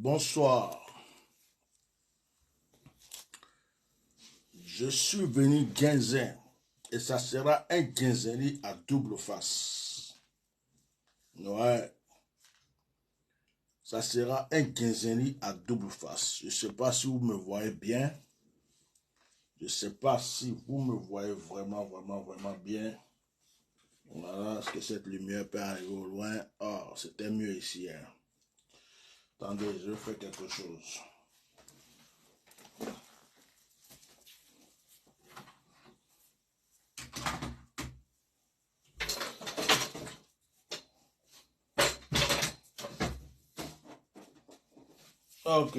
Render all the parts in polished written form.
Bonsoir. Je suis venu guinzin et ça sera un guinzerie à double face. Ouais. Ça sera un guinzerie à double face. Je ne sais pas si vous me voyez bien. Je ne sais pas si vous me voyez vraiment bien. Voilà, est-ce que cette lumière peut arriver au loin? Oh, c'était mieux ici. Hein. Attendez, je fais quelque chose. Ok.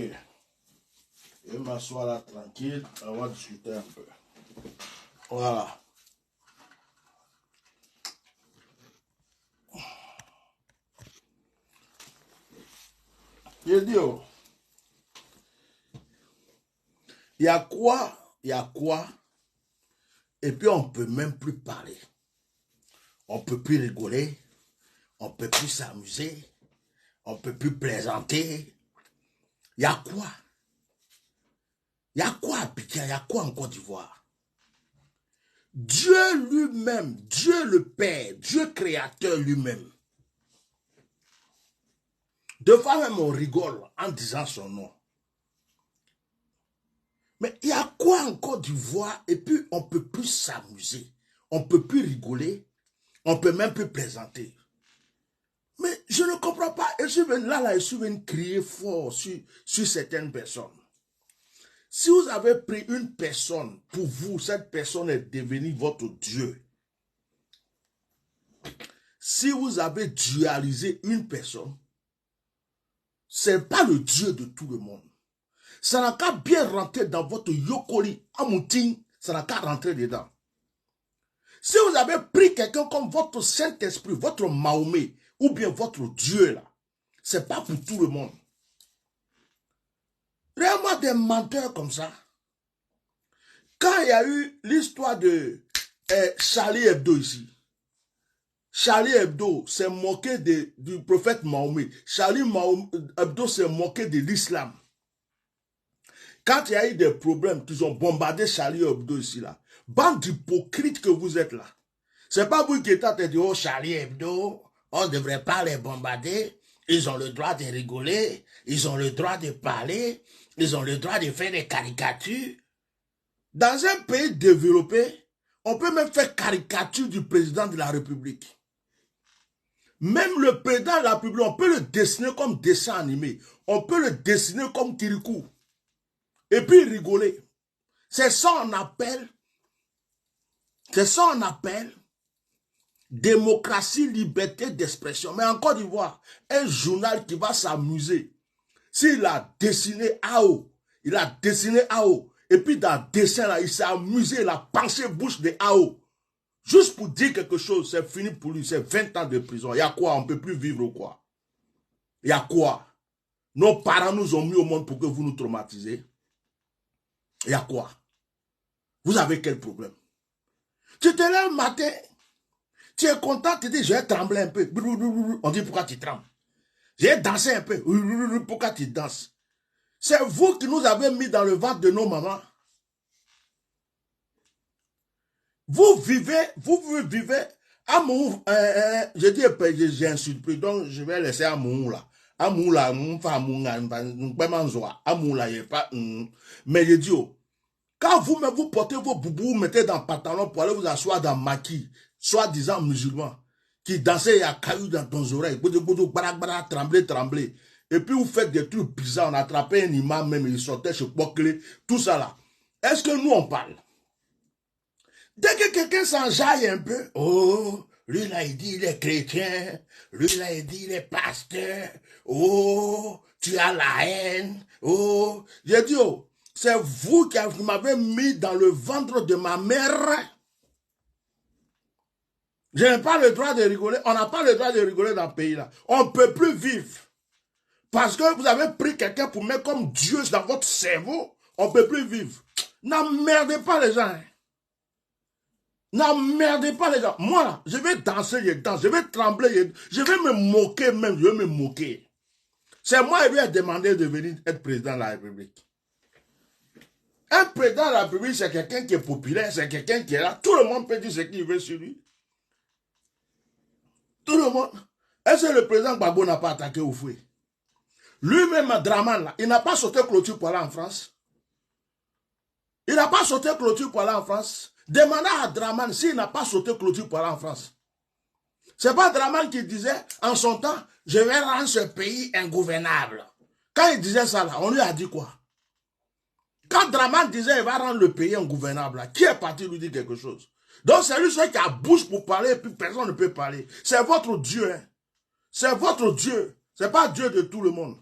Je vais m'asseoir là tranquille. On va discuter un peu. Voilà. Je dis, oh, il y a quoi, et puis on ne peut même plus parler. On ne peut plus rigoler, on ne peut plus s'amuser, on ne peut plus plaisanter. Il y a quoi? Il y a quoi à Abidjan? Il y a quoi en Côte d'Ivoire? Dieu lui-même, Dieu le Père, Dieu créateur lui-même. De fois même on rigole en disant son nom. Mais il y a quoi en Côte d'Ivoire et puis on ne peut plus s'amuser, on ne peut plus rigoler, on ne peut même plus plaisanter. Mais je ne comprends pas. Je suis venu crier fort sur certaines personnes. Si vous avez pris une personne, pour vous, cette personne est devenue votre Dieu. Si vous avez dualisé une personne, ce n'est pas le Dieu de tout le monde. Ça n'a qu'à bien rentrer dans votre yokoli, amoutin, ça n'a qu'à rentrer dedans. Si vous avez pris quelqu'un comme votre Saint-Esprit, votre Mahomet, ou bien votre Dieu là, ce n'est pas pour tout le monde. Vraiment des menteurs comme ça. Quand il y a eu l'histoire de Charlie Hebdo ici, Charlie Hebdo s'est moqué du prophète Mahomet. Charlie Hebdo s'est moqué de l'islam. Quand il y a eu des problèmes, qu'ils ont bombardé Charlie Hebdo ici là, bande d'hypocrites que vous êtes là. C'est pas vous qui êtes à dire, oh Charlie Hebdo, on ne devrait pas les bombarder. Ils ont le droit de rigoler, ils ont le droit de parler, ils ont le droit de faire des caricatures. Dans un pays développé, on peut même faire caricature du président de la République. Même le président de la République, on peut le dessiner comme dessin animé. On peut le dessiner comme Kirikou. Et puis rigoler. C'est ça on appelle démocratie, liberté d'expression. Mais en Côte d'Ivoire, un journal qui va s'amuser, s'il a dessiné AO, il a dessiné AO, et puis dans le dessin là, il s'est amusé, il a pensé bouche de AO. Juste pour dire quelque chose, c'est fini pour lui, c'est 20 ans de prison. Il y a quoi? On ne peut plus vivre ou quoi? Il y a quoi? Nos parents nous ont mis au monde pour que vous nous traumatisez. Il y a quoi? Vous avez quel problème? Tu te lèves le matin, tu es content, tu dis, je vais trembler un peu. On dit, pourquoi tu trembles? J'ai dansé un peu. Pourquoi tu danses? C'est vous qui nous avez mis dans le ventre de nos mamans. Vous vivez à mon, je dis, j'ai un surpris, donc je vais laisser à mon là. À mon là, mais je dis, quand vous portez vos boubous, vous mettez dans le pantalon pour aller vous asseoir dans maquis, soi-disant musulmans, qui dansaient à cailloux dans ton oreille, trembler. Et puis vous faites des trucs bizarres, on attrapait un imam même, il sortait chez Poclé, tout ça là. Est-ce que nous on parle? Dès que quelqu'un s'enjaille un peu, oh, lui là il dit il est chrétien, lui là il dit il est pasteur, oh, tu as la haine, oh, j'ai dit oh, c'est vous qui m'avez mis dans le ventre de ma mère. Je n'ai pas le droit de rigoler, on n'a pas le droit de rigoler dans le pays là, on ne peut plus vivre. Parce que vous avez pris quelqu'un pour mettre comme Dieu dans votre cerveau, on ne peut plus vivre. N'emmerdez pas les gens. Hein. N'emmerdez pas les gens. Moi, là, je vais danser, je danse. Je vais trembler, je vais me moquer même. Je vais me moquer. C'est moi qui lui ai demandé de venir être président de la République. Un président de la République, c'est quelqu'un qui est populaire, c'est quelqu'un qui est là. Tout le monde peut dire ce qu'il veut sur lui. Tout le monde. Est-ce que le président Gbagbo n'a pas attaqué Oufoué? Lui-même, Draman, là, il n'a pas sauté clôture pour aller en France. Il n'a pas sauté clôture pour aller en France. Demandez à Draman s'il n'a pas sauté clôture pour aller en France. C'est pas Draman qui disait, en son temps, je vais rendre ce pays ingouvernable. Quand il disait ça, là, on lui a dit quoi? Quand Draman disait, il va rendre le pays ingouvernable, là, qui est parti lui dire quelque chose? Donc c'est lui seul qui a bouche pour parler, et puis personne ne peut parler. C'est votre Dieu, hein. C'est votre Dieu. C'est pas Dieu de tout le monde.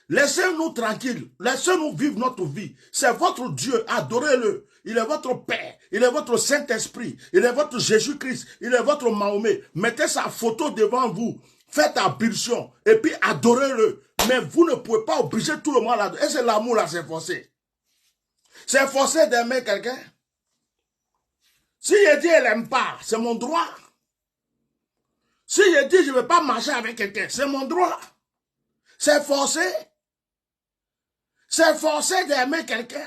Laissez-nous tranquilles. Laissez-nous vivre notre vie. C'est votre Dieu. Adorez-le. Il est votre Père. Il est votre Saint-Esprit. Il est votre Jésus-Christ. Il est votre Mahomet. Mettez sa photo devant vous. Faites ablution. Et puis adorez-le. Mais vous ne pouvez pas obliger tout le monde à l'adorer. Et c'est l'amour là, c'est forcé. C'est forcé d'aimer quelqu'un. Si je dis elle n'aime pas, c'est mon droit. Si je dis je ne veux pas marcher avec quelqu'un, c'est mon droit. C'est forcé. C'est forcé d'aimer quelqu'un.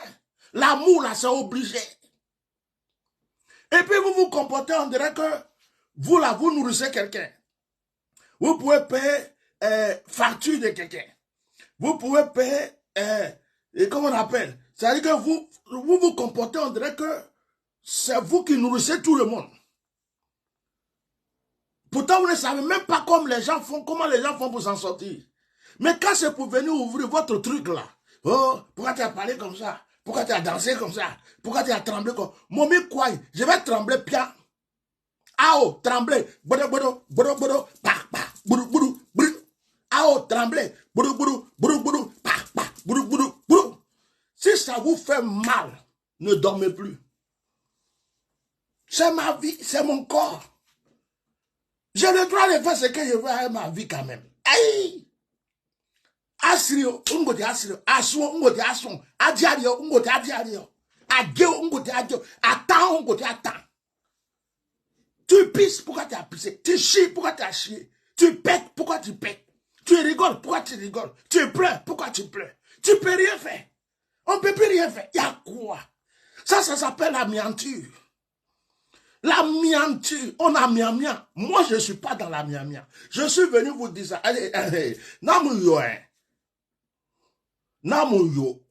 L'amour là, c'est obligé. Et puis vous vous comportez, on dirait que vous là, vous nourrissez quelqu'un. Vous pouvez payer facture de quelqu'un. Vous pouvez payer, comment on appelle? C'est-à-dire que vous vous comportez, on dirait que c'est vous qui nourrissez tout le monde. Pourtant, vous ne savez même pas comment les gens font pour s'en sortir. Mais quand c'est pour venir ouvrir votre truc là, oh, pourquoi tu as parlé comme ça? Pourquoi tu as dansé comme ça? Pourquoi tu as tremblé comme ça? Momi quoi? Je vais trembler bien. Ah oh, trembler. Bodo, bodo, bodo, bodo, bah, bah, boudou, boudou, boudou. Ah oh, trembler. Boudou, boudou, boudou, boudou, bah, bah, boudou, boudou, boudou. Si ça vous fait mal, ne dormez plus. C'est ma vie, c'est mon corps. J'ai le droit de faire ce que je veux avec ma vie quand même. Aïe! Asrio, ungote asrio, aswo, ungote aswo, adiario, ungote adiario, ageo, ungote ageo, attends, ungote attends. Tu pisses, pourquoi tu as pissé? Tu chies, pourquoi tu as chié? Tu pètes, pourquoi tu pètes? Tu rigoles, pourquoi tu rigoles? Tu pleures, pourquoi tu pleures? Tu peux rien faire. On ne peut plus rien faire. Il y a quoi? Ça s'appelle la mianture. La mianture, on a miamia. Moi, je ne suis pas dans la miamia. Je suis venu vous dire ça. Allez, allez, namuyo, hein. Namuyo.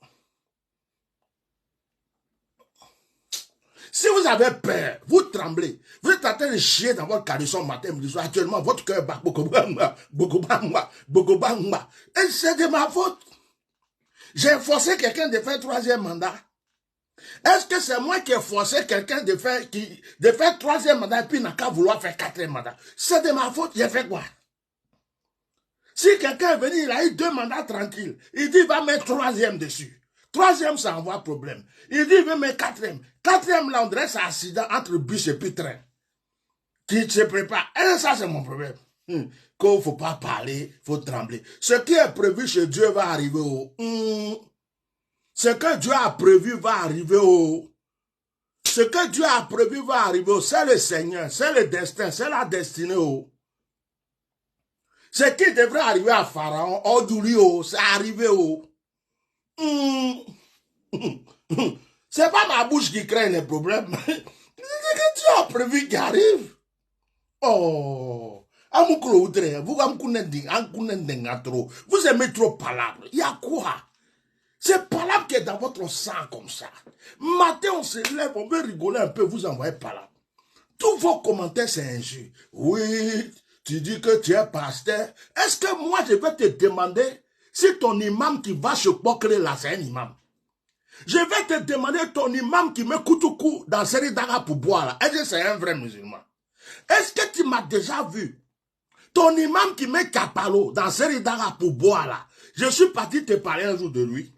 Si vous avez peur, vous tremblez. Vous êtes en train de chier dans votre caleçon matin, midi soir. Actuellement, votre cœur bat beaucoup. Et c'est de ma faute. J'ai forcé quelqu'un de faire 3e mandat. Est-ce que c'est moi qui ai forcé quelqu'un de faire 3e mandat et puis n'a qu'à vouloir faire 4e mandat? C'est de ma faute, j'ai fait quoi? Si quelqu'un est venu, il a eu 2 mandats tranquilles, il dit il va mettre 3e dessus. 3e, ça envoie problème. Il dit il veut mettre 4e. 4e, là, on dirait c'est accident entre bus et puis train. Qui se prépare. Et ça, c'est mon problème. Qu'il ne faut pas parler, il faut trembler. Ce qui est prévu chez Dieu va arriver au... Ce que Dieu a prévu va arriver au... Ce que Dieu a prévu va arriver au... C'est le Seigneur, c'est le destin, c'est la destinée au... Ce qui devrait arriver à Pharaon, au... c'est arrivé au... C'est pas ma bouche qui crée les problèmes. C'est que Dieu a prévu qui arrive. Oh... Vous aimez trop palabre. Il y a quoi? C'est palabre qui est dans votre sang comme ça. Matin, on se lève, on veut rigoler un peu, vous envoyez palabre. Tous vos commentaires, c'est injure. Oui, tu dis que tu es pasteur. Est-ce que moi, je vais te demander si ton imam qui va se pocrer là, c'est un imam? Je vais te demander ton imam qui met Koutoukou dans Seridara pour boire là. Est-ce que c'est un vrai musulman? Est-ce que tu m'as déjà vu? Ton imam qui met Kapalo dans Seridara pour boire là. Je suis parti te parler un jour de lui.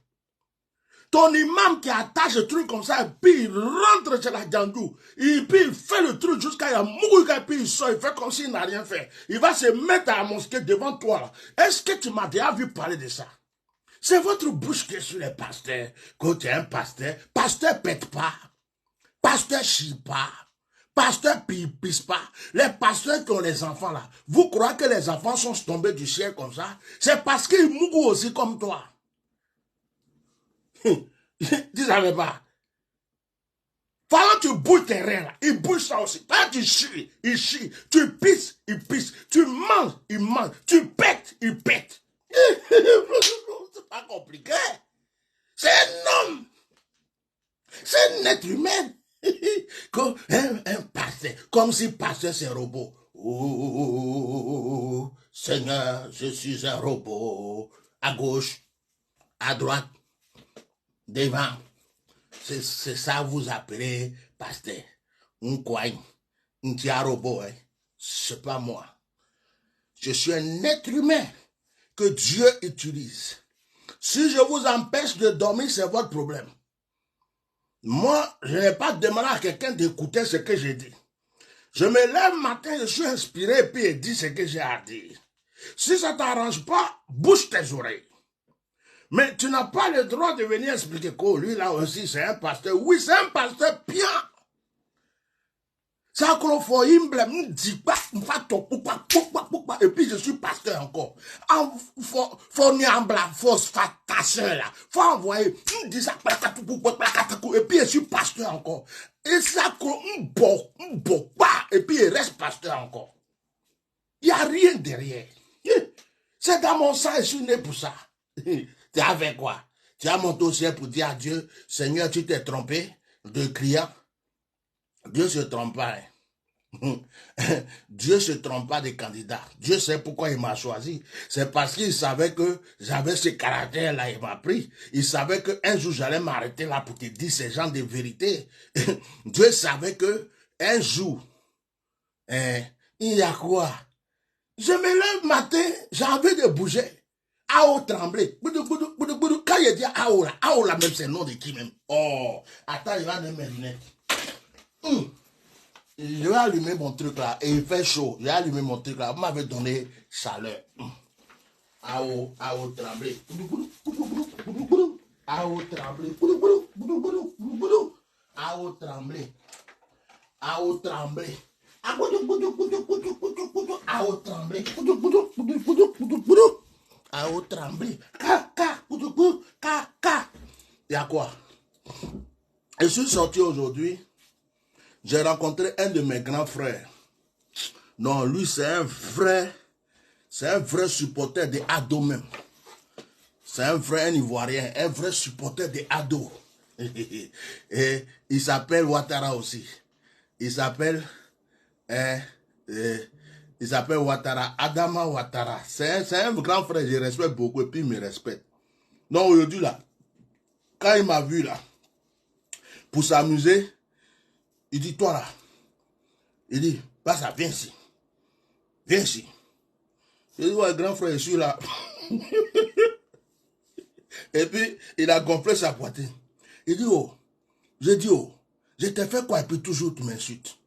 Ton imam qui attache le truc comme ça, et puis il rentre chez la Djandou, et puis il fait le truc jusqu'à la mouille, et puis il sort, il fait comme s'il n'a rien fait. Il va se mettre à la mosquée devant toi là. Est-ce que tu m'as déjà vu parler de ça? C'est votre bouche qui est sur les pasteurs. Quand tu es un pasteur, pasteur pète pas, pasteur chie pas, pasteurs ne pissent pas. Les pasteurs qui ont les enfants là, vous croyez que les enfants sont tombés du ciel comme ça? C'est parce qu'ils mourent aussi comme toi. Tu savais pas? Pendant que tu bouges tes reins là, ils bougent ça aussi. Pendant que tu chies, ils chient. Tu pisses, ils pissent. Tu manges, ils mangent. Tu pètes, ils pètent. C'est pas compliqué. C'est un homme. C'est un être humain. Comme un pasteur. Comme si pasteur c'est un robot. Oh, Seigneur, je suis un robot. À gauche, à droite, devant. C'est ça vous appelez pasteur. Un coin, un petit robot. Hein. C'est pas moi. Je suis un être humain que Dieu utilise. Si je vous empêche de dormir, c'est votre problème. Moi, je n'ai pas demandé à quelqu'un d'écouter ce que j'ai dit. Je me lève matin, je suis inspiré et puis je dis ce que j'ai à dire. Si ça ne t'arrange pas, bouge tes oreilles. Mais tu n'as pas le droit de venir expliquer que lui là aussi c'est un pasteur. Oui, c'est un pasteur bien. Ça qu'on faut imble, et puis je suis pasteur encore. Faut niambla, faut fatation là. Faut envoyer, et puis je suis pasteur encore. Et ça qu'on et puis il reste pasteur encore. Il n'y a rien derrière. C'est dans mon sang, je suis né pour ça. Tu as fait quoi? Tu as monté au ciel pour dire à Dieu, Seigneur, tu t'es trompé de client. Dieu se trompe pas. Hein. Dieu se trompe pas des candidats. Dieu sait pourquoi il m'a choisi. C'est parce qu'il savait que j'avais ce caractère-là, il m'a pris. Il savait qu'un jour j'allais m'arrêter là pour te dire ces gens de vérité. Dieu savait que un jour, il y a quoi? Je me lève matin, j'ai envie de bouger. Ao tremblé. Quand il dit Ao là même c'est le nom de qui même? Oh, attends, il va allumer mes lunettes. Je vais allumer mon truc là et il fait chaud. Je vais allumer mon truc là. Vous m'avez donné chaleur. Ao tremblé. Ao tremblé. Ao tremblé. Ao tremblé. Ao tremblé. Ao tremblé. Il y a quoi? Je suis sorti aujourd'hui. J'ai rencontré un de mes grands frères. Non, lui, c'est un vrai supporter des ados même. C'est un vrai Ivoirien, un vrai supporter des ados. Et il s'appelle Ouattara aussi. Il s'appelle Ouattara, Adama Ouattara. C'est un grand frère, je respecte beaucoup et puis il me respecte. Donc aujourd'hui là, quand il m'a vu là, pour s'amuser, il dit, toi là, il dit, bah ça, viens ici. Viens ici. Je dis, ouais, grand frère, je suis là. Et puis, il a gonflé sa poitrine. Il dit, oh, je dis, oh, je t'ai fait quoi et puis toujours tu m'insultes.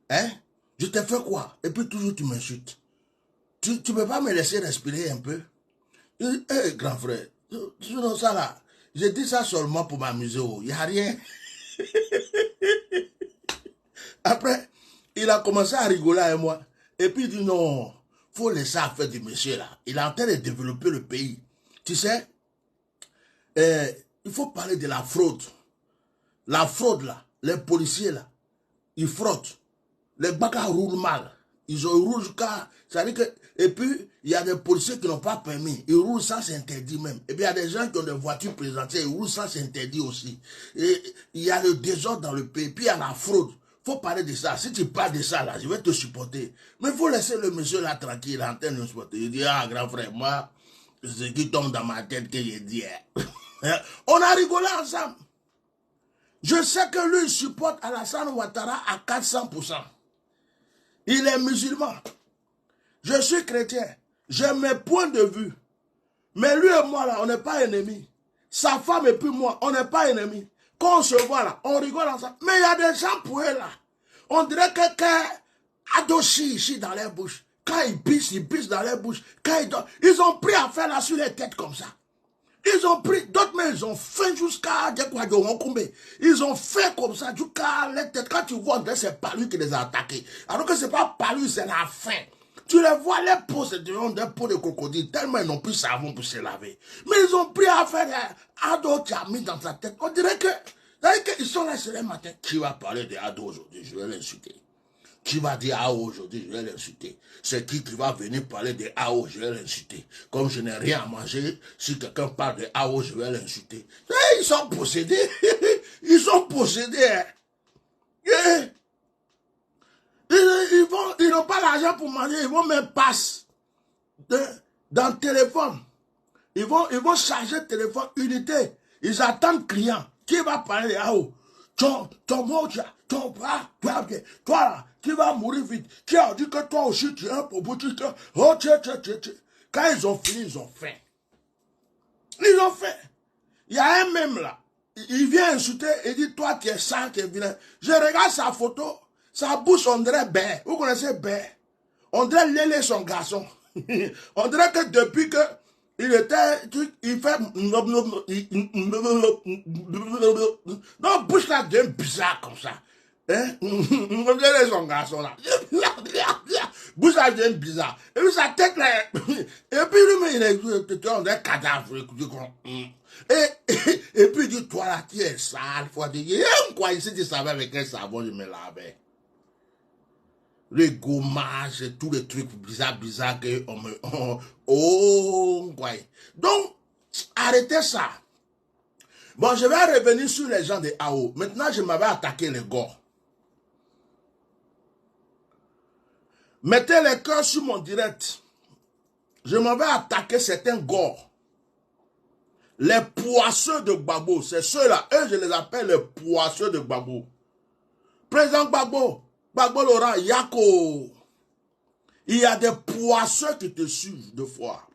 Hein? Je t'ai fait quoi et puis toujours tu m'insultes. Tu ne peux pas me laisser respirer un peu? Je dis, hé, grand frère, non, ça là, je dis ça seulement pour m'amuser, oh, il n'y a rien. Après, il a commencé à rigoler avec moi. Et puis il dit non, il faut laisser affaire du monsieur là. Il est en train de développer le pays. Tu sais, il faut parler de la fraude. La fraude là, les policiers là, ils fraudent. Les bagarres roulent mal. Ils roulent jusqu'à... Et puis, il y a des policiers qui n'ont pas permis. Ils roulent sans s'interdit même. Et puis, il y a des gens qui ont des voitures présentées. Ils roulent sans s'interdit aussi. Et il y a le désordre dans le pays. Puis, il y a la fraude. Il faut parler de ça. Si tu parles de ça, là, je vais te supporter. Mais il faut laisser le monsieur là tranquille, en train de supporter. Il dit, ah, grand frère, moi, ce qui tombe dans ma tête que j'ai dit. On a rigolé ensemble. Je sais que lui, il supporte Alassane Ouattara à 400%. Il est musulman. Je suis chrétien. J'ai mes points de vue. Mais lui et moi, là, on n'est pas ennemis. Sa femme et puis moi, on n'est pas ennemis. Quand on se voit là, on rigole ensemble. Mais il y a des gens pour eux là. On dirait que quelqu'un a doshi ici dans leur bouche. Quand ils pissent dans leur bouche. Quand ils ont pris à faire là sur les têtes comme ça. Ils ont pris, d'autres mais ils ont fait jusqu'à ils ont fait comme ça jusqu'à la tête. Quand tu vois, c'est pas lui qui les a attaqués. Alors que c'est pas par lui, c'est la fin. Tu les vois, les peaux, c'est des peaux de crocodile, tellement ils n'ont plus savon pour se laver. Mais ils ont pris à faire Ado qui a mis dans sa tête. On dirait qu'ils sont là ce matin. Qui va parler de Ado aujourd'hui? Je vais l'insulter. Qui va dire AO aujourd'hui, je vais l'insulter. C'est qui va venir parler de AO, je vais l'insulter. Comme je n'ai rien à manger, si quelqu'un parle de AO, je vais l'insulter. Ils sont possédés. Ils sont possédés. Hein. Ils n'ont pas l'argent pour manger, ils vont même passer dans le téléphone. Ils vont charger le téléphone unité. Ils attendent client. Qui va parler de AO? Toi là, qui va mourir vite. Qui a dit que toi aussi tu es un propriétaire. Oh, quand ils ont fini, ils ont faim. Ils ont faim. Il y a un même là. Il vient insulter et dit, toi tu es sale, tu es vilain. Je regarde sa photo. Sa bouche, on dirait Ben. Vous connaissez Ben? On dirait Lélé, son garçon. On dirait que depuis que il était, il fait, non, bouche là devient bizarre comme ça. Hein? On dirait son garçon là. Bouche là devient bizarre. Et puis sa tête là, et puis lui, il est, on dirait cadavre. Et puis il dit, toi là, tu es sale. Faut dire, quoi, ici, tu savais avec un savon, je me lavais. Les gommages et tous les trucs bizarres que on me... Oh, ouais. Donc, arrêtez ça. Bon, je vais revenir sur les gens de AO. Maintenant, je m'avais attaqué les gars. Mettez les cœurs sur mon direct. Je m'avais attaqué certains gars. Les poisseux de Gbagbo. C'est ceux-là. Eux, je les appelle les poisseux de Gbagbo. Président Gbagbo. Gbagbo Laurent, Yako. Il y a des poisseux qui te suivent de fois.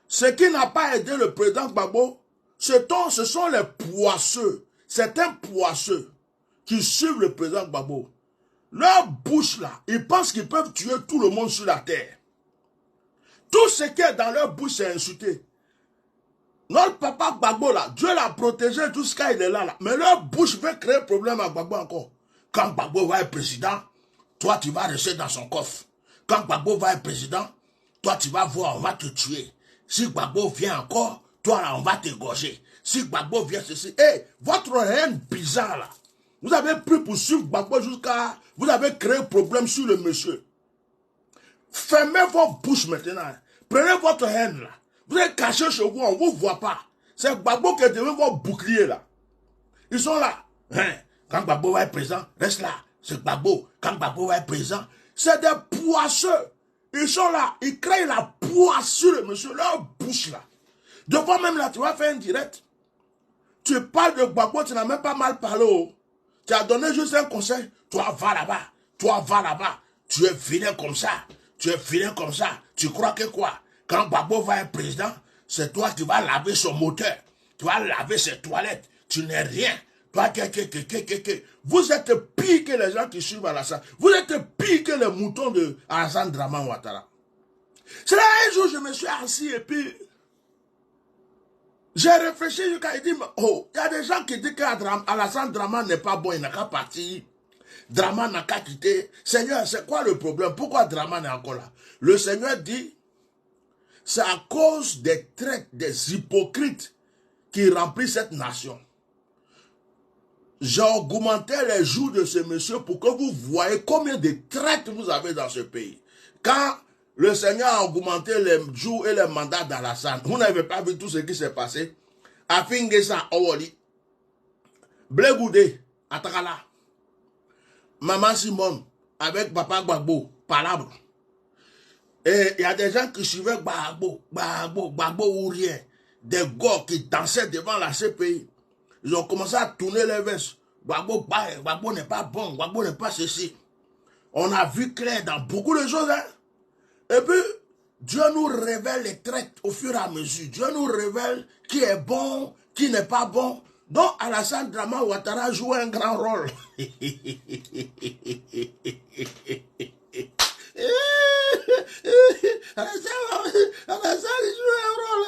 Ce qui n'a pas aidé le président Gbagbo, ce sont les poisseux. Certains poisseux qui suivent le président Gbagbo. Leur bouche là, ils pensent qu'ils peuvent tuer tout le monde sur la terre. Tout ce qui est dans leur bouche, c'est insulté. Notre papa Gbagbo là, Dieu l'a protégé jusqu'à il est là. Mais leur bouche veut créer problème à Gbagbo encore. Quand Gbagbo va être président, toi tu vas rester dans son coffre. Quand Gbagbo va être président, toi tu vas voir, on va te tuer. Si Gbagbo vient encore, toi là on va t'égorger. Si Gbagbo vient ceci, votre haine bizarre là, vous avez pris pour suivre Gbagbo jusqu'à, vous avez créé problème sur le monsieur. Fermez vos bouches maintenant. Prenez votre haine là. Vous êtes caché chez vous, on ne vous voit pas. C'est Gbagbo qui est devenu votre bouclier là. Ils sont là. Hein? Quand Gbagbo va être présent, reste là. C'est Gbagbo. Quand Gbagbo va être présent, c'est des poisseux. Ils sont là. Ils créent la poissure, monsieur. Leur bouche là. De fois même là, tu vas faire un direct. Tu parles de Gbagbo, tu n'as même pas mal parlé. Oh. Tu as donné juste un conseil. Toi, va là-bas. Toi, va là-bas. Tu es vilain comme ça. Tu es vilain comme ça. Tu crois que quoi? Quand Gbagbo va être président, c'est toi qui vas laver son moteur. Tu vas laver ses toilettes. Tu n'es rien. Toi, vous êtes pire que les gens qui suivent Alassane. Vous êtes pire que les moutons de Alassane Draman Ouattara. C'est là un jour, je me suis assis et puis j'ai réfléchi jusqu'à dire, oh, il y a des gens qui disent qu'Alassane Draman n'est pas bon, il n'a qu'à partir. Draman n'a qu'à quitter. Seigneur, c'est quoi le problème? Pourquoi Draman est encore là? Le Seigneur dit, c'est à cause des traites, des hypocrites qui remplissent cette nation. J'ai augmenté les jours de ce monsieur pour que vous voyez combien de traites vous avez dans ce pays. Quand le Seigneur a augmenté les jours et les mandats d'Alassane, vous n'avez pas vu tout ce qui s'est passé. Afingesa Owoli, Blegoudé, Atakala, Maman Simone, avec Papa Gbagbo, palabre. Et il y a des gens qui suivaient Gbagbo ou rien. Des gars qui dansaient devant la CPI. Ils ont commencé à tourner les vestes. Gbagbo n'est pas bon, Gbagbo n'est pas ceci. On a vu clair dans beaucoup de choses. Hein? Et puis, Dieu nous révèle les traites au fur et à mesure. Dieu nous révèle qui est bon, qui n'est pas bon. Donc, Alassane Draman Ouattara joue un grand rôle. Alassane joue un rôle.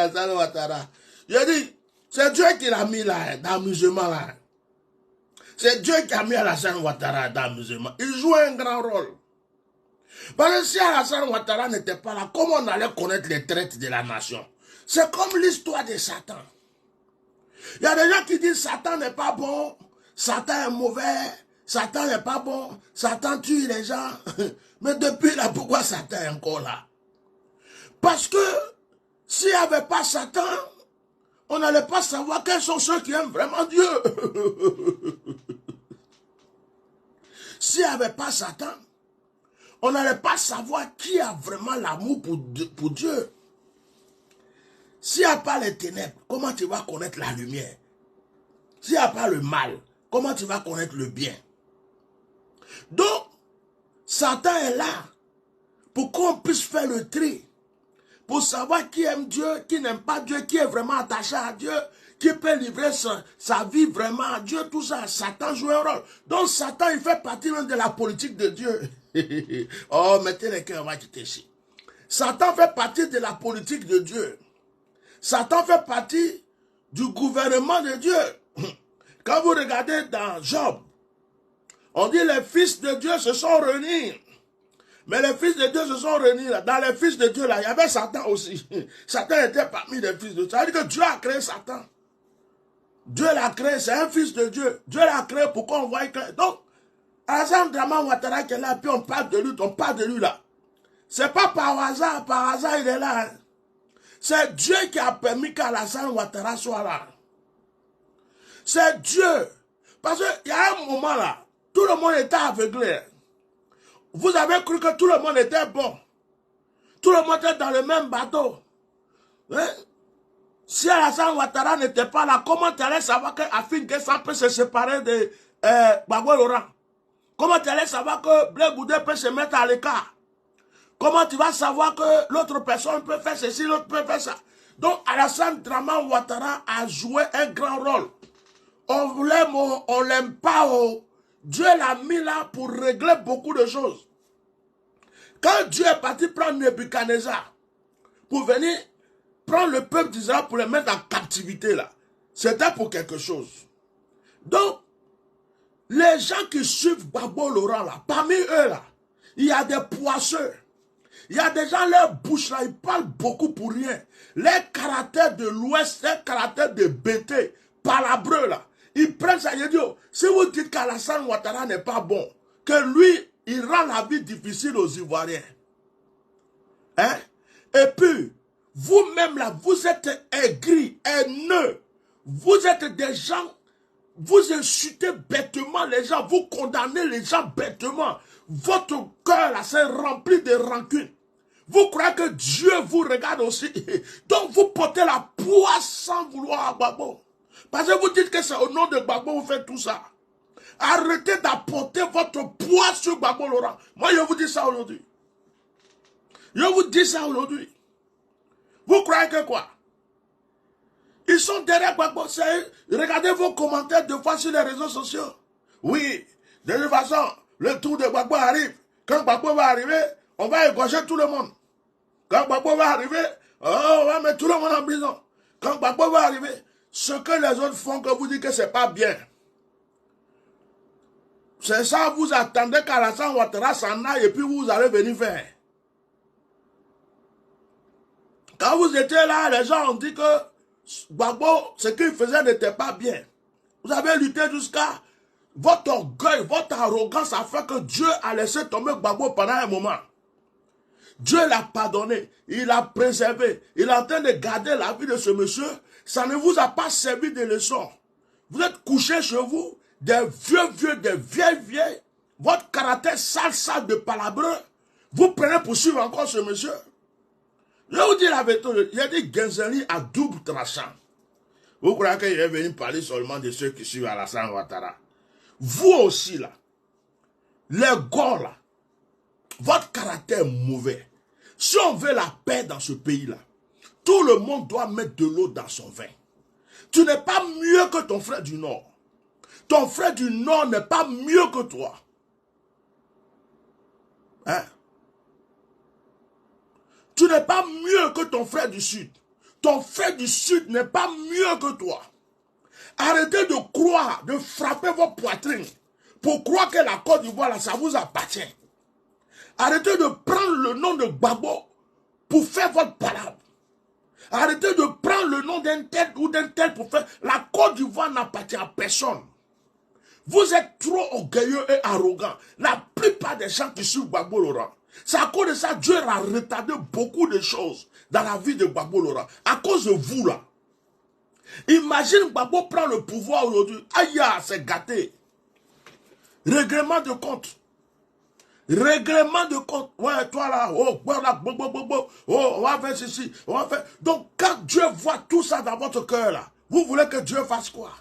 Alassane Ouattara. Je dis, c'est Dieu qui l'a mis là, dans le musulman là. C'est Dieu qui a mis Alassane Ouattara dans le musulman. Il joue un grand rôle. Parce que si Alassane Ouattara n'était pas là, comment on allait connaître les traites de la nation? C'est comme l'histoire de Satan. Il y a des gens qui disent Satan n'est pas bon, Satan est mauvais, Satan n'est pas bon, Satan tue les gens. Mais depuis là, pourquoi Satan est encore là? Parce que s'il n'y avait pas Satan, on n'allait pas savoir quels sont ceux qui aiment vraiment Dieu. S'il n'y avait pas Satan, on n'allait pas savoir qui a vraiment l'amour pour Dieu. S'il n'y a pas les ténèbres, comment tu vas connaître la lumière? S'il n'y a pas le mal, comment tu vas connaître le bien? Donc, Satan est là pour qu'on puisse faire le tri, pour savoir qui aime Dieu, qui n'aime pas Dieu, qui est vraiment attaché à Dieu, qui peut livrer sa vie vraiment à Dieu, tout ça. Satan joue un rôle. Donc, Satan, il fait partie même de la politique de Dieu. Oh, mettez les cœurs, on va quitter ici. Satan fait partie de la politique de Dieu. Satan fait partie du gouvernement de Dieu. Quand vous regardez dans Job, on dit les fils de Dieu se sont réunis. Mais les fils de Dieu se sont réunis là. Dans les fils de Dieu là, il y avait Satan aussi. Satan était parmi les fils de Dieu. Ça veut dire que Dieu a créé Satan. Dieu l'a créé, c'est un fils de Dieu. Dieu l'a créé pour qu'on voie que... Donc, Alassane Ouattara qui est là, puis on parle de lui là. C'est pas par hasard il est là. Hein. C'est Dieu qui a permis qu'Alassane Ouattara soit là. C'est Dieu. Parce qu'il y a un moment là, tout le monde était aveuglé. Vous avez cru que tout le monde était bon. Tout le monde était dans le même bateau. Hein? Si Alassane Ouattara n'était pas là, comment tu allais savoir qu'Afin Guessan peut se séparer de Gbagbo Laurent? Comment tu allais savoir que Blé Goudé peut se mettre à l'écart? Comment tu vas savoir que l'autre personne peut faire ceci, l'autre peut faire ça? Donc Alassane Ouattara a joué un grand rôle. On l'aime, on l'aime pas. Dieu l'a mis là pour régler beaucoup de choses. Quand Dieu est parti prendre Nebuchadnezzar pour venir prendre le peuple d'Israël pour le mettre en captivité là, c'était pour quelque chose. Donc, les gens qui suivent Gbagbo Laurent là, parmi eux là, il y a des poisseux. Il y a des gens, leur bouche là, ils parlent beaucoup pour rien. Les caractères de l'Ouest, les caractères de BT, palabreux là, ils prennent ça, ils disent, si vous dites qu'Alassane Ouattara n'est pas bon, que lui, il rend la vie difficile aux Ivoiriens. Hein? Et puis, vous-même là, vous êtes aigris, haineux. Vous êtes des gens, vous insultez bêtement les gens, vous condamnez les gens bêtement. Votre cœur là, c'est rempli de rancune. Vous croyez que Dieu vous regarde aussi. Donc vous portez la poisse sans vouloir à Gbagbo. Parce que vous dites que c'est au nom de Gbagbo vous faites tout ça. Arrêtez d'apporter votre poids sur Gbagbo Laurent. Moi, je vous dis ça aujourd'hui. Je vous dis ça aujourd'hui. Vous croyez que quoi? Ils sont derrière Gbagbo. Regardez vos commentaires de fois sur les réseaux sociaux. Oui, de toute façon, le tour de Gbagbo arrive. Quand Gbagbo va arriver, on va égorger tout le monde. Quand Gbagbo va arriver, on va mettre tout le monde en prison. Quand Gbagbo va arriver, ce que les autres font, que vous dites que c'est pas bien. C'est ça, vous attendez qu'Alassane Ouattara s'en aille et puis vous allez venir faire. Quand vous étiez là, les gens ont dit que Gbagbo, ce qu'il faisait n'était pas bien. Vous avez lutté jusqu'à votre orgueil, votre arrogance a fait que Dieu a laissé tomber Gbagbo pendant un moment. Dieu l'a pardonné, il l'a préservé, il est en train de garder la vie de ce monsieur. Ça ne vous a pas servi de leçon. Vous êtes couché chez vous, des vieux, des vieilles, votre caractère sale de palabreux, vous prenez pour suivre encore ce monsieur. Je vous dis la vérité, il y a des Genzeli à double tranchant. Vous croyez qu'il est venu parler seulement de ceux qui suivent Alassane Ouattara? Vous aussi là, les gars là, votre caractère est mauvais. Si on veut la paix dans ce pays-là, tout le monde doit mettre de l'eau dans son vin. Tu n'es pas mieux que ton frère du Nord. Ton frère du Nord n'est pas mieux que toi. Hein? Tu n'es pas mieux que ton frère du Sud. ton frère du Sud n'est pas mieux que toi. Arrêtez de croire, de frapper votre poitrine pour croire que la Côte d'Ivoire, là, ça vous appartient. Arrêtez de prendre le nom de Gbagbo pour faire votre parade. Arrêtez de prendre le nom d'un tel ou d'un tel pour faire... La Côte d'Ivoire n'appartient à personne. Vous êtes trop orgueilleux et arrogants. La plupart des gens qui suivent Gbagbo Laurent, c'est à cause de ça Dieu a retardé beaucoup de choses dans la vie de Gbagbo Laurent. À cause de vous là. Imagine Gbagbo prend le pouvoir aujourd'hui. Aïe, c'est gâté. Règlement de compte. Règlement de compte. Ouais, toi là, oh, voilà, oh, on va faire ceci, on va faire... Donc, quand Dieu voit tout ça dans votre cœur là, vous voulez que Dieu fasse quoi?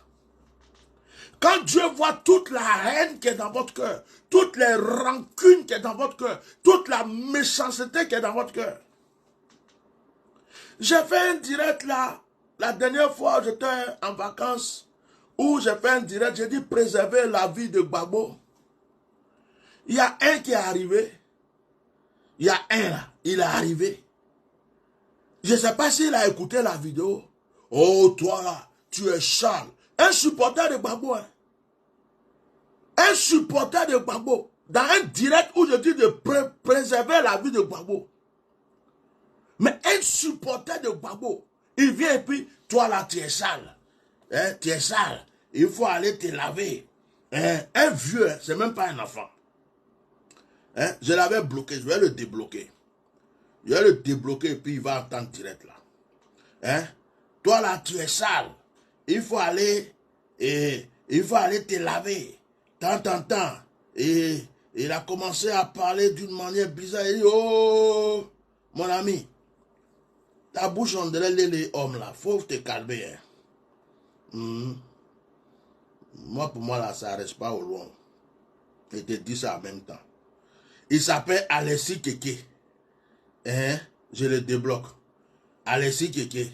Quand Dieu voit toute la haine qui est dans votre cœur, toutes les rancunes qui est dans votre cœur, toute la méchanceté qui est dans votre cœur. J'ai fait un direct là, la dernière fois j'étais en vacances, où j'ai fait un direct, j'ai dit préserver la vie de Gbagbo. Il y a un qui est arrivé. Il y a un là, il est arrivé. Je ne sais pas s'il a écouté la vidéo. Oh, toi là, tu es Charles. Un supporter de Gbagbo. Hein. Un supporter de Gbagbo. Dans un direct où je dis de préserver la vie de Gbagbo. Mais un supporter de Gbagbo, il vient et puis, toi là, tu es sale. Hein, tu es sale. Il faut aller te laver. Hein, un vieux, c'est même pas un enfant. Hein? Je l'avais bloqué, je vais le débloquer. Je vais le débloquer et puis il va entendre direct là. Hein? Toi là, tu es sale. Il faut aller te laver. Tant. Et il a commencé à parler d'une manière bizarre. Il dit, oh, mon ami, ta bouche on dirait les hommes là. Faut te calmer. Hein? Moi, pour moi là, ça reste pas au loin. Il te dit ça en même temps. Il s'appelle Alexis Keke. Hein? Je le débloque. Alexis Keke.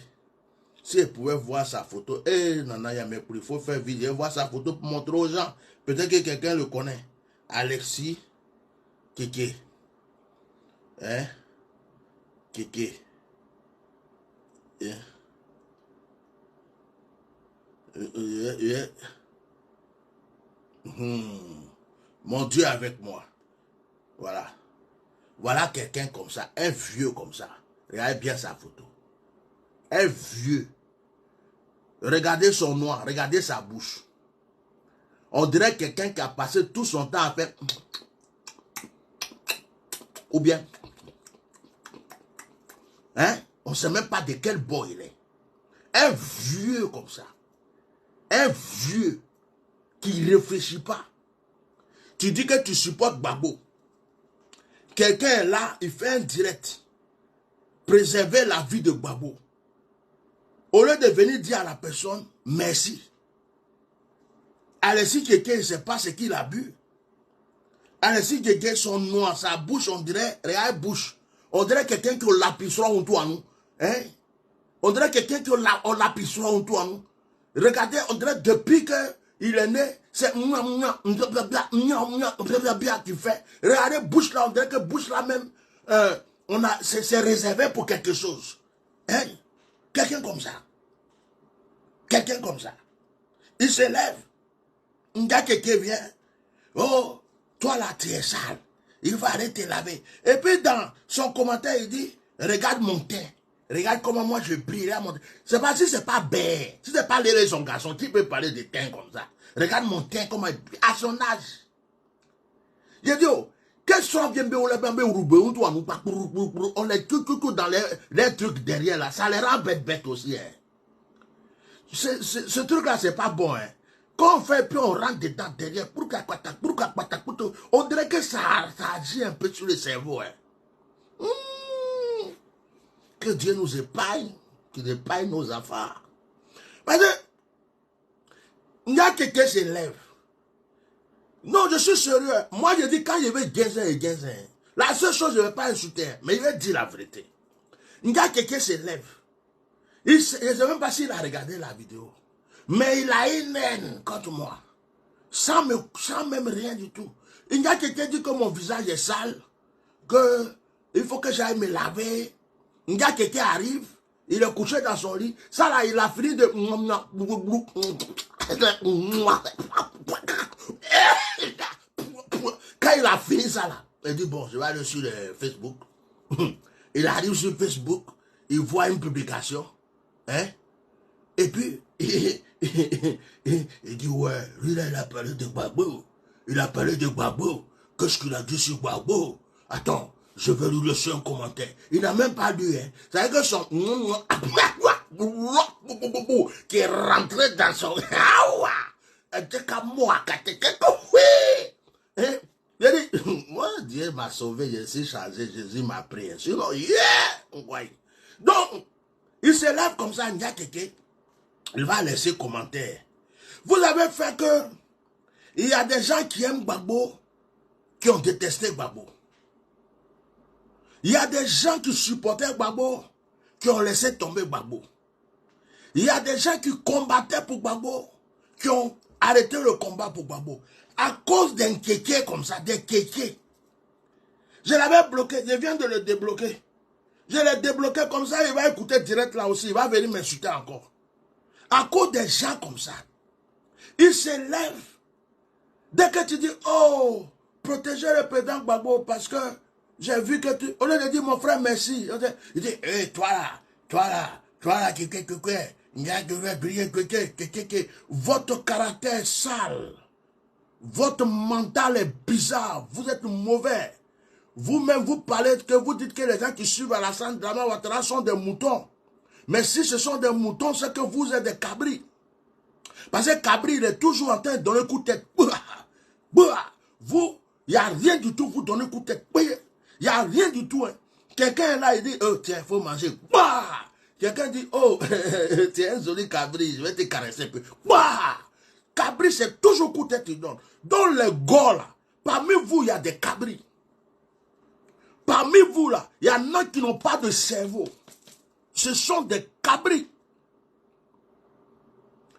Si elle pouvait voir sa photo, Nana Yamepou, il faut faire vidéo, voir sa photo pour montrer aux gens. Peut-être que quelqu'un le connaît. Alexis Keke. Hein? Keke. Mon Dieu avec moi. Voilà. Voilà quelqu'un comme ça, un vieux comme ça. Regardez bien sa photo. Un vieux. Regardez son noir, regardez sa bouche. On dirait quelqu'un qui a passé tout son temps à faire... Ou bien... Hein? On ne sait même pas de quel bord il est. Un vieux comme ça. Un vieux qui ne réfléchit pas. Tu dis que tu supportes Gbagbo. Quelqu'un est là, il fait un direct. Préserver la vie de Gbagbo. Au lieu de venir dire à la personne, merci. Alexis Keke ne sait pas ce qu'il a bu. Alexis Keke, son noir, sa bouche, on dirait, regarde bouche. On dirait quelqu'un qui lapissera autour à nous. Hein? On dirait quelqu'un qui lapissera autour à nous. Regardez, on dirait depuis qu'il est né, c'est qui fait. Regardez bouche là, on dirait que bouche là même, c'est réservé pour quelque chose. Hein? Quelqu'un comme ça. Quelqu'un comme ça. Il se lève. Un gars qui vient. Oh, toi là, tu es sale. Il va aller te laver. Et puis dans son commentaire, il dit, regarde mon teint. Regarde comment moi je brille. C'est pas si c'est pas bête. Si c'est pas les son garçon, qui peut parler de teint comme ça? Regarde mon teint, comment il brille. À son âge. J'ai dit, oh, quel soit bien on les tout dans les trucs derrière là. Ça les rend bête aussi. Hein. Ce truc-là, c'est pas bon. Hein. Quand on fait, puis on rentre dedans, derrière, on dirait que ça agit un peu sur le cerveau. Hein. Que Dieu nous épargne, qu'il épargne nos affaires. Parce que, il y a quelqu'un qui se lève. Non, je suis sérieux. Moi, je dis, quand je vais gagner, la seule chose, je ne vais pas insulter, mais il va dire la vérité. Il y a quelqu'un qui se lève. Je ne sais même pas s'il a regardé la vidéo. Mais il a une haine contre moi. Sans même rien du tout. Il y a quelqu'un qui dit que mon visage est sale. qu'il faut que j'aille me laver. Il y a quelqu'un qui arrive. Il est couché dans son lit. Ça là, il a fini de... Quand il a fini ça là, il dit, bon, je vais aller sur le Facebook. Il arrive sur Facebook, il voit une publication. Hein? Et puis, il dit, ouais, lui là, il a parlé de Gbagbo. Il a parlé de Gbagbo. Qu'est-ce qu'il a dit sur Gbagbo? Attends, je vais lui laisser un commentaire. Il n'a même pas lu, hein. C'est que son... qui est rentré dans son... Il a dit, moi, Dieu m'a sauvé, je suis changé, Jésus m'a pris. Sinon, donc, il se lève comme ça, il va laisser commentaire. Vous avez fait que il y a des gens qui aiment Gbagbo, qui ont détesté Gbagbo. Il y a des gens qui supportaient Gbagbo, qui ont laissé tomber Gbagbo. Il y a des gens qui combattaient pour Gbagbo, qui ont arrêté le combat pour Gbagbo. À cause d'un kéké comme ça, des kékés. Je l'avais bloqué, je viens de le débloquer. Je l'ai débloqué comme ça, il va écouter direct là aussi, il va venir m'insulter encore. À cause des gens comme ça, il se lève. Dès que tu dis, oh, protégez le président Gbagbo parce que j'ai vu que tu... Au lieu de dire, mon frère, merci. Il dit, hé, toi là, votre caractère est sale. Votre mental est bizarre. Vous êtes mauvais. Vous-même, vous parlez que vous dites que les gens qui suivent Alassane Dramane Ouattara sont des moutons. Mais si ce sont des moutons, c'est que vous êtes des cabris. Parce que cabri, il est toujours en train de donner coup de tête. Vous, il n'y a rien du tout, vous donnez coup de tête. Il n'y a rien du tout. Hein. Quelqu'un est là, il dit, oh, tiens, il faut manger. Quelqu'un dit, oh, tu es un joli cabri, je vais te caresser un peu. Cabri, c'est toujours coup de tête qu'il donne. Dans les gars, là, parmi vous, il y a des cabris. Parmi vous, là, il y en a qui n'ont pas de cerveau. Ce sont des cabris.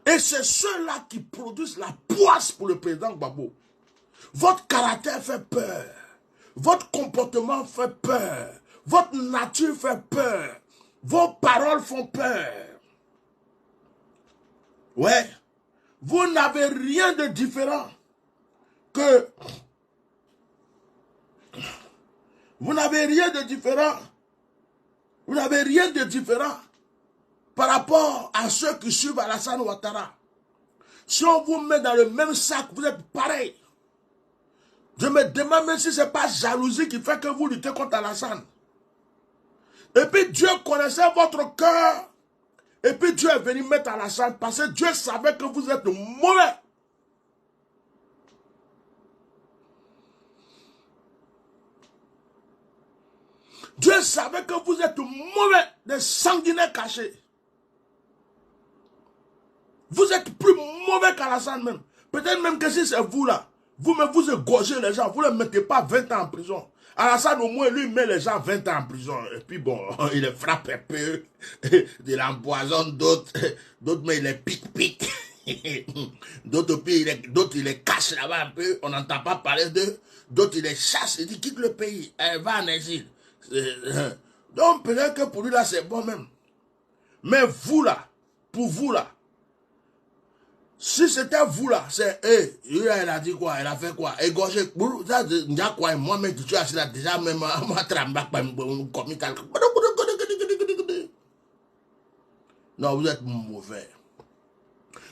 Et c'est ceux-là qui produisent la poisse pour le président Gbagbo. Votre caractère fait peur. Votre comportement fait peur. Votre nature fait peur. Vos paroles font peur. Ouais. Vous n'avez rien de différent que... Vous n'avez rien de différent. Vous n'avez rien de différent par rapport à ceux qui suivent Alassane Ouattara. Si on vous met dans le même sac, vous êtes pareil. Je me demande même si ce n'est pas jalousie qui fait que vous luttez contre Alassane. Et puis Dieu connaissait votre cœur. Et puis Dieu est venu mettre Alassane parce que Dieu savait que vous êtes mauvais. Dieu savait que vous êtes mauvais, des sanguinaires cachés. Vous êtes plus mauvais qu'Alassane même. Peut-être même que si c'est vous là, vous-même vous égorgez les gens, vous ne les mettez pas 20 ans en prison. Alassane au moins lui met les gens 20 ans en prison. Et puis bon, il les frappe un peu, il empoisonne d'autres, mais il les pique. D'autres il les cache là-bas un peu, on n'entend pas parler d'eux. D'autres il les chasse, il dit quitte le pays, elle va en exil. Donc peut-être que pour lui là c'est bon même. Mais vous là, pour vous là, si c'était vous là, c'est elle a dit quoi, elle a fait quoi, égorgé, moi-même je suis assis là déjà, même moi tremble comme non, vous êtes mauvais.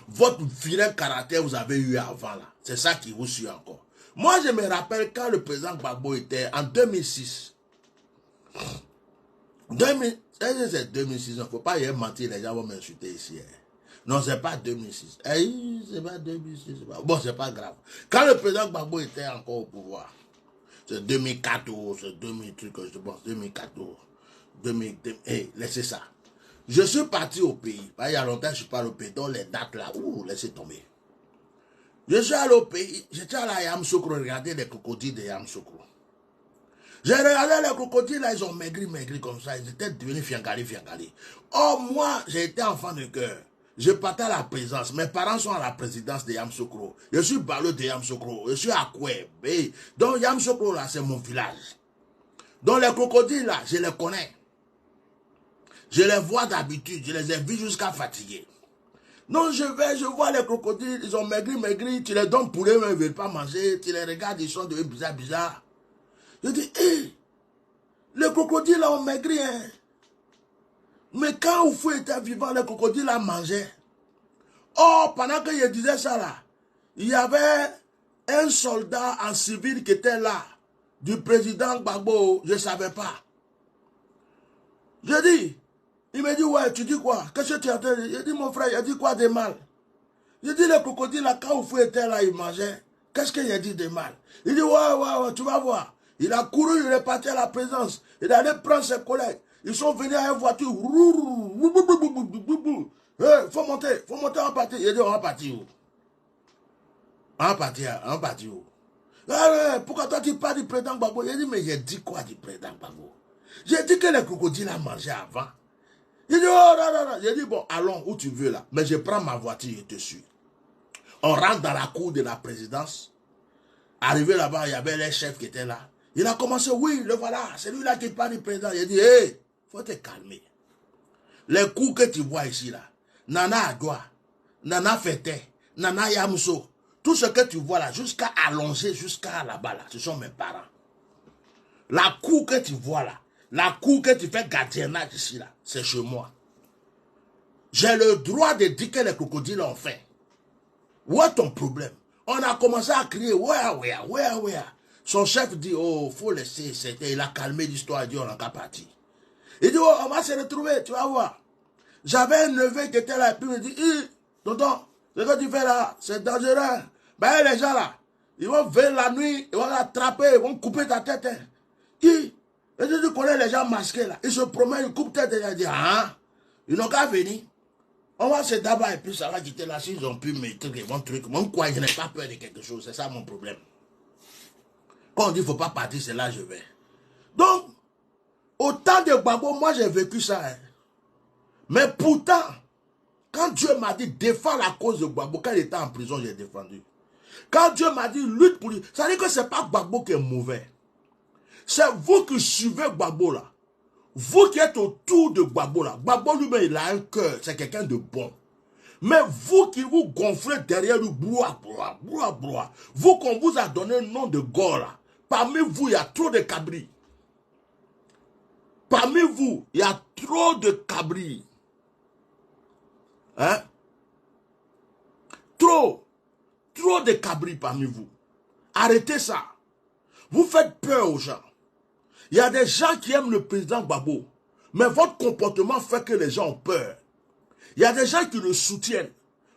Votre vilain caractère vous avez eu avant là, c'est ça qui vous suit encore. Moi je me rappelle quand le président Gbagbo était en 2006. C'est 2006, il ne faut pas y mentir, les gens vont m'insulter ici. Hein. Non, c'est pas 2006. C'est pas 2006. Bon, c'est pas grave. Quand le président Gbagbo était encore au pouvoir, c'est 2014, c'est 2000, je pense, 2014, 2000, laissez ça. Je suis parti au pays. Il y a longtemps, je suis pas allé au pays. Donc les dates là, laissez tomber. Je suis allé au pays, j'étais allé à Yamoussoukro, regarder les crocodiles de Yamoussoukro. J'ai regardé les crocodiles, là, ils ont maigri comme ça. Ils étaient devenus fiangali. Oh, moi, j'ai été enfant de cœur. Je partais à la présidence. Mes parents sont à la présidence de Yamoussoukro. Je suis ballot de Yamoussoukro. Je suis à Koueb. Donc, Yamoussoukro, là, c'est mon village. Donc, les crocodiles, là, je les connais. Je les vois d'habitude, je les ai vus jusqu'à fatiguer. Non, je vois les crocodiles, ils ont maigri, tu les donnes pour eux, mais ils ne veulent pas manger, tu les regardes, ils sont devenus bizarres. Je dis, hé, les crocodiles là ont maigri, hein. Mais quand Oufou était vivant, les crocodiles là mangeaient. Oh, pendant que je disais ça là, il y avait un soldat en civil qui était là, du président Gbagbo, je ne savais pas. Je dis, il me dit, ouais, tu dis quoi? Qu'est-ce que tu as dit? Je dis, mon frère, il a dit quoi de mal? Je dis, les crocodiles là, quand Oufou était là, ils mangeaient. Qu'est-ce qu'il a dit de mal? Il dit, ouais, tu vas voir. Il a couru, il est parti à la présence. Il est allé prendre ses collègues. Ils sont venus à une voiture. Faut monter, on va partir. Il dit, on va partir où? On va partir où? Pourquoi toi tu parles du président Gbagbo? Il dit, mais j'ai dit quoi du président Gbagbo? J'ai dit que les crocodiles a mangé avant. Il dit, oh non. J'ai dit, bon, allons où tu veux là. Mais je prends ma voiture, je te suis. On rentre dans la cour de la présidence. Arrivé là-bas, il y avait les chefs qui étaient là. Il a commencé, oui, le voilà, c'est lui là qui parle du président. Il a dit, hé, faut te calmer. Les coups que tu vois ici là, Nana Adwa, Nana Fete, Nana Yamso, tout ce que tu vois là, jusqu'à allonger, jusqu'à là-bas là, ce sont mes parents. La cour que tu vois là, la cour que tu fais gardiennage ici là, c'est chez moi. J'ai le droit de dire que les crocodiles ont fait. Où est ton problème? On a commencé à crier, ouais. Son chef dit, oh, faut laisser, il a calmé l'histoire, il dit, on n'a qu'à partir. Il dit, oh, on va se retrouver, tu vas voir. J'avais un neveu qui était là, et puis il me dit, tonton, ce que tu fais là, c'est dangereux. Ben, les gens là, ils vont venir la nuit, ils vont l'attraper, ils vont couper ta tête. Hein. Et tu connais les gens masqués là, ils se promènent, ils coupent tête, et ils disent, ah, ils n'ont qu'à venir. On va se d'abord et puis ça va quitter là, s'ils ont pu me trucs, mon truc. Mon quoi, je n'ai pas peur de quelque chose, c'est ça mon problème. Quand on dit qu'il ne faut pas partir, c'est là que je vais. Donc, au temps de Gbagbo, moi j'ai vécu ça. Hein. Mais pourtant, quand Dieu m'a dit défends la cause de Gbagbo, quand il était en prison, j'ai défendu. Quand Dieu m'a dit lutte pour lui, ça veut dire que ce n'est pas Gbagbo qui est mauvais. C'est vous qui suivez Gbagbo là. Vous qui êtes autour de Gbagbo là, Gbagbo lui-même il a un cœur, c'est quelqu'un de bon. Mais vous qui vous gonflez derrière lui, broie. Vous qu'on vous a donné le nom de Gore là, parmi vous il y a trop de cabris. Parmi vous, il y a trop de cabris. Hein? Trop de cabris parmi vous. Arrêtez ça. Vous faites peur aux gens. Il y a des gens qui aiment le président Gbagbo, mais votre comportement fait que les gens ont peur. Il y a des gens qui le soutiennent.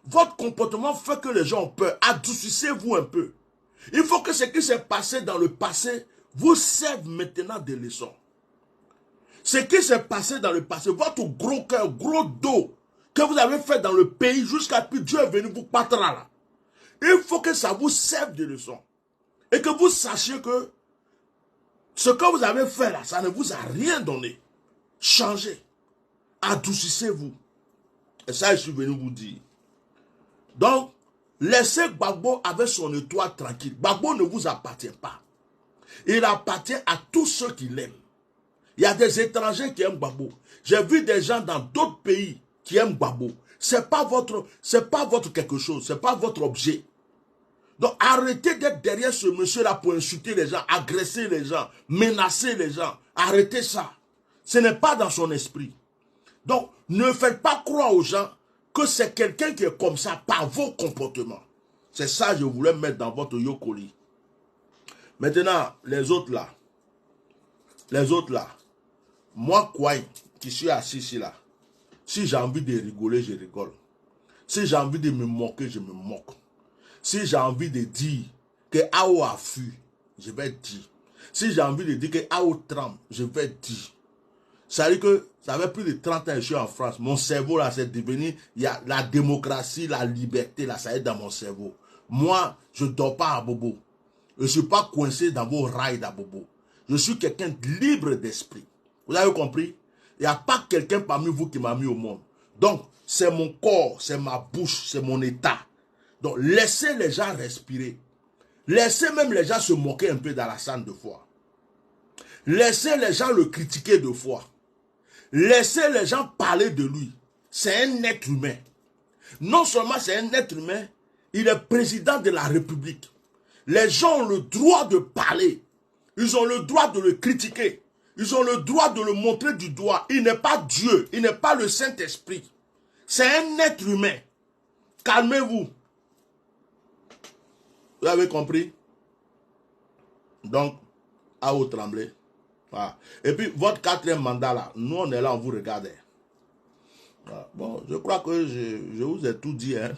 Votre comportement fait que les gens ont peur. Adoucissez-vous un peu. Il faut que ce qui s'est passé dans le passé vous serve maintenant de leçon. Ce qui s'est passé dans le passé, votre gros cœur, gros dos que vous avez fait dans le pays jusqu'à ce que Dieu est venu vous battre là. Il faut que ça vous serve de leçon. Et que vous sachiez que ce que vous avez fait là, ça ne vous a rien donné. Changez. Adoucissez-vous. Et ça, je suis venu vous dire. Donc, laissez Gbagbo avec son étoile tranquille. Gbagbo ne vous appartient pas. Il appartient à tous ceux qui l'aiment. Il y a des étrangers qui aiment Gbagbo. J'ai vu des gens dans d'autres pays qui aiment Gbagbo. C'est pas votre quelque chose, c'est pas votre objet. Donc arrêtez d'être derrière ce monsieur-là pour insulter les gens, agresser les gens, menacer les gens. Arrêtez ça. Ce n'est pas dans son esprit. Donc ne faites pas croire aux gens que c'est quelqu'un qui est comme ça par vos comportements. C'est ça que je voulais mettre dans votre yokoli. Maintenant, les autres là. Moi, quoi, qui suis assis ici là. Si j'ai envie de rigoler, je rigole. Si j'ai envie de me moquer, je me moque. Si j'ai envie de dire que Ao a fui, je vais dire. Si j'ai envie de dire que Ao tremble, je vais dire. Ça veut dire que ça fait plus de 30 ans que je suis en France. Mon cerveau là, c'est devenu, il y a la démocratie, la liberté là, ça est dans mon cerveau. Moi, je ne dors pas à bobo. Je ne suis pas coincé dans vos rails à bobo. Je suis quelqu'un de libre d'esprit. Vous avez compris? Il n'y a pas quelqu'un parmi vous qui m'a mis au monde. Donc, c'est mon corps, c'est ma bouche, c'est mon état. Donc, laissez les gens respirer. Laissez même les gens se moquer un peu dans la salle de foi. Laissez les gens le critiquer de fois. Laissez les gens parler de lui. C'est un être humain. Non seulement c'est un être humain, il est président de la République. Les gens ont le droit de parler. Ils ont le droit de le critiquer. Ils ont le droit de le montrer du doigt. Il n'est pas Dieu. Il n'est pas le Saint-Esprit. C'est un être humain. Calmez-vous. Vous avez compris? Donc, à vous trembler. Voilà. Et puis, votre 4e mandat là, nous on est là, on vous regarde. Voilà. Bon, je crois que je vous ai tout dit. Hein?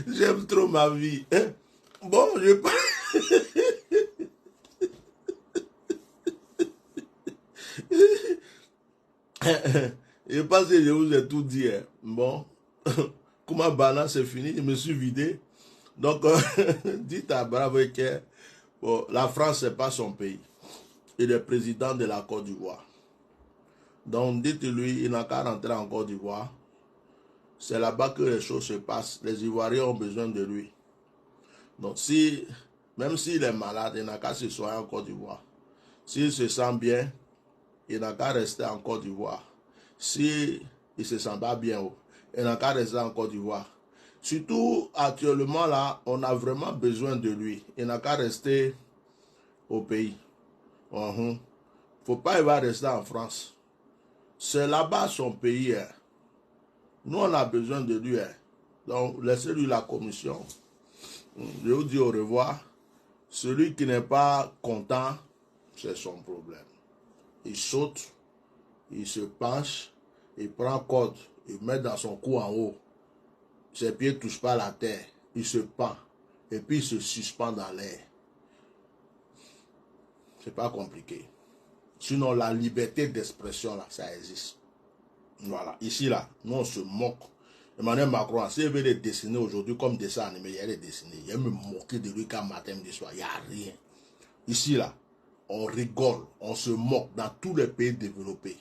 J'aime trop ma vie. Hein? Bon, je pense que je vous ai tout dit. Hein? Bon, comment balance c'est fini, je me suis vidé. Donc, dites à Bravo que bon, la France, ce n'est pas son pays. Il est président de la Côte d'Ivoire. Donc, dites-lui, il n'a qu'à rentrer en Côte d'Ivoire. C'est là-bas que les choses se passent. Les Ivoiriens ont besoin de lui. Donc, même s'il est malade, il n'a qu'à se soigner en Côte d'Ivoire. S'il se sent bien, il n'a qu'à rester en Côte d'Ivoire. S'il ne se sent pas bien, il n'a qu'à rester en Côte d'Ivoire. Surtout, actuellement, là, on a vraiment besoin de lui. Il n'a qu'à rester au pays. Faut pas, il va rester en France. C'est là-bas son pays. Hein. Nous, on a besoin de lui. Hein. Donc, laissez-lui la commission. Je vous dis au revoir. Celui qui n'est pas content, c'est son problème. Il saute, il se penche, il prend corde, il met dans son cou en haut. Ses pieds ne touchent pas la terre. Il se pend. Et puis il se suspend dans l'air. C'est pas compliqué. Sinon, la liberté d'expression, là, ça existe. Voilà. Ici, là, nous, on se moque. Emmanuel Macron, s'il veut les dessiner aujourd'hui comme dessin animé, il y a les dessiner. Il y a me moquer de lui quand matin, midi, soir. Il n'y a rien. Ici, là, on rigole, on se moque dans tous les pays développés.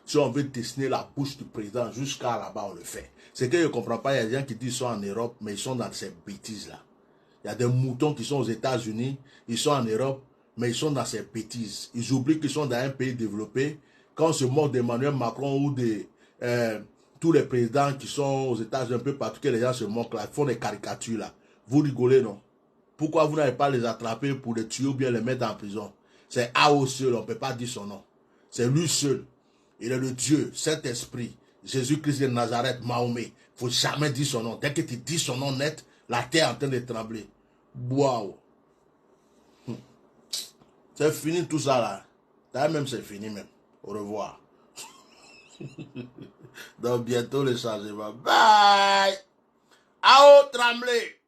Si on veut dessiner la bouche du président jusqu'à là-bas, on le fait. C'est que je ne comprends pas, il y a des gens qui disent qu'ils sont en Europe, mais ils sont dans ces bêtises-là. Il y a des moutons qui sont aux États-Unis, ils sont en Europe, mais ils sont dans ces bêtises. Ils oublient qu'ils sont dans un pays développé. Quand on se moque d'Emmanuel Macron ou de tous les présidents qui sont aux États-Unis, un peu partout, que les gens se moquent là, ils font des caricatures là. Vous rigolez, non? Pourquoi vous n'avez pas les attraper pour les tuer ou bien les mettre en prison? C'est AO seul, on ne peut pas dire son nom. C'est lui seul. Il est le Dieu, Saint-Esprit, Jésus-Christ de Nazareth, Mahomet. Il ne faut jamais dire son nom. Dès que tu dis son nom net, la terre est en train de trembler. Waouh. C'est fini tout ça là. D'ailleurs même c'est fini même. Au revoir. Donc bientôt le changement. Bye. AO trembler.